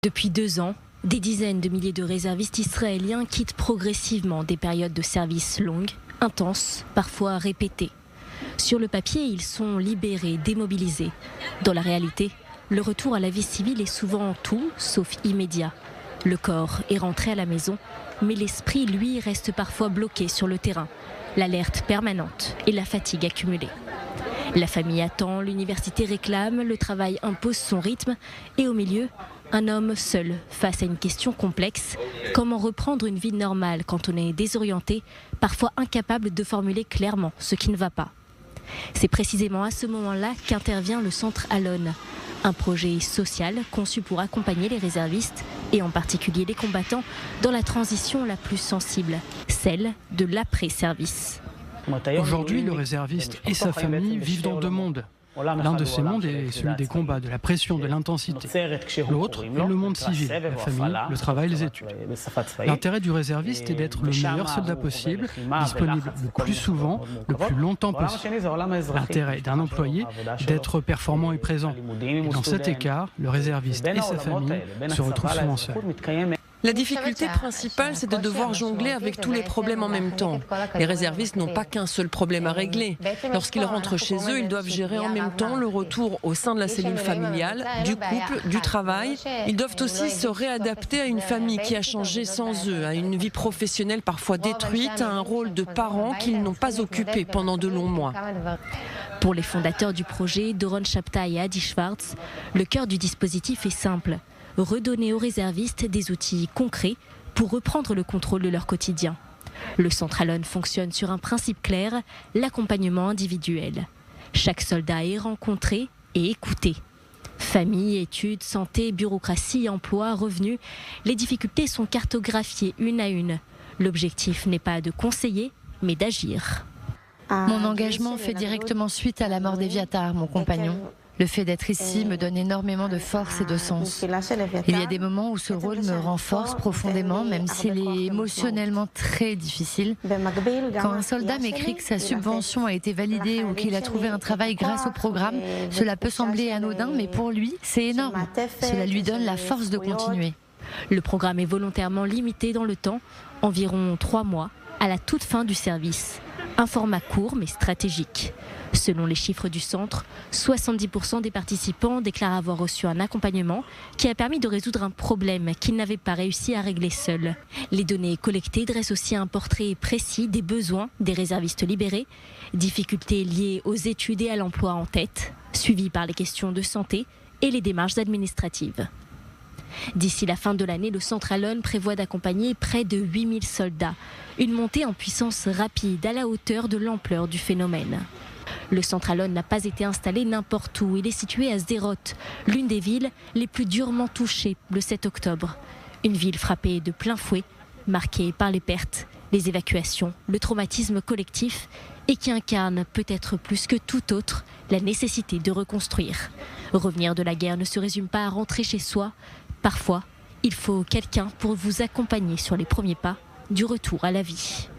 Depuis 2 ans, des dizaines de milliers de réservistes israéliens quittent progressivement des périodes de service longues, intenses, parfois répétées. Sur le papier, ils sont libérés, démobilisés. Dans la réalité, le retour à la vie civile est souvent tout sauf immédiat. Le corps est rentré à la maison, mais l'esprit, lui, reste parfois bloqué sur le terrain. L'alerte permanente et la fatigue accumulée. La famille attend, l'université réclame, le travail impose son rythme et au milieu, un homme seul face à une question complexe. Comment reprendre une vie normale quand on est désorienté, parfois incapable de formuler clairement ce qui ne va pas. C'est précisément à ce moment-là qu'intervient le Centre Alon, un projet social conçu pour accompagner les réservistes et en particulier les combattants dans la transition la plus sensible, celle de l'après-service. Aujourd'hui, le réserviste et sa famille vivent dans 2 mondes. L'un de ces mondes est celui des combats, de la pression, de l'intensité. L'autre est le monde civil, la famille, le travail, les études. L'intérêt du réserviste est d'être le meilleur soldat possible, disponible le plus souvent, le plus longtemps possible. L'intérêt d'un employé est d'être performant et présent. Et dans cet écart, le réserviste et sa famille se retrouvent souvent seuls. La difficulté principale, c'est de devoir jongler avec tous les problèmes en même temps. Les réservistes n'ont pas qu'un seul problème à régler. Lorsqu'ils rentrent chez eux, ils doivent gérer en même temps le retour au sein de la cellule familiale, du couple, du travail. Ils doivent aussi se réadapter à une famille qui a changé sans eux, à une vie professionnelle parfois détruite, à un rôle de parents qu'ils n'ont pas occupé pendant de longs mois. Pour les fondateurs du projet, Doron Shabtai et Adi Schwartz, le cœur du dispositif est simple. Redonner aux réservistes des outils concrets pour reprendre le contrôle de leur quotidien. Le Centre Alon fonctionne sur un principe clair, l'accompagnement individuel. Chaque soldat est rencontré et écouté. Famille, études, santé, bureaucratie, emploi, revenus, les difficultés sont cartographiées une à une. L'objectif n'est pas de conseiller, mais d'agir. Mon engagement fait directement suite à la mort d'Eviatar, mon compagnon. Le fait d'être ici me donne énormément de force et de sens. Il y a des moments où ce rôle me renforce profondément, même s'il est émotionnellement très difficile. Quand un soldat m'écrit que sa subvention a été validée ou qu'il a trouvé un travail grâce au programme, cela peut sembler anodin, mais pour lui, c'est énorme. Cela lui donne la force de continuer. Le programme est volontairement limité dans le temps, environ 3 mois, à la toute fin du service. Un format court mais stratégique. Selon les chiffres du centre, 70% des participants déclarent avoir reçu un accompagnement qui a permis de résoudre un problème qu'ils n'avaient pas réussi à régler seuls. Les données collectées dressent aussi un portrait précis des besoins des réservistes libérés, difficultés liées aux études et à l'emploi en tête, suivies par les questions de santé et les démarches administratives. D'ici la fin de l'année, le Centre Alon prévoit d'accompagner près de 8000 soldats. Une montée en puissance rapide à la hauteur de l'ampleur du phénomène. Le Centre Alon n'a pas été installé n'importe où. Il est situé à Sderot, l'une des villes les plus durement touchées le 7 octobre. Une ville frappée de plein fouet, marquée par les pertes, les évacuations, le traumatisme collectif et qui incarne peut-être plus que tout autre la nécessité de reconstruire. Revenir de la guerre ne se résume pas à rentrer chez soi. Parfois, il faut quelqu'un pour vous accompagner sur les premiers pas du retour à la vie.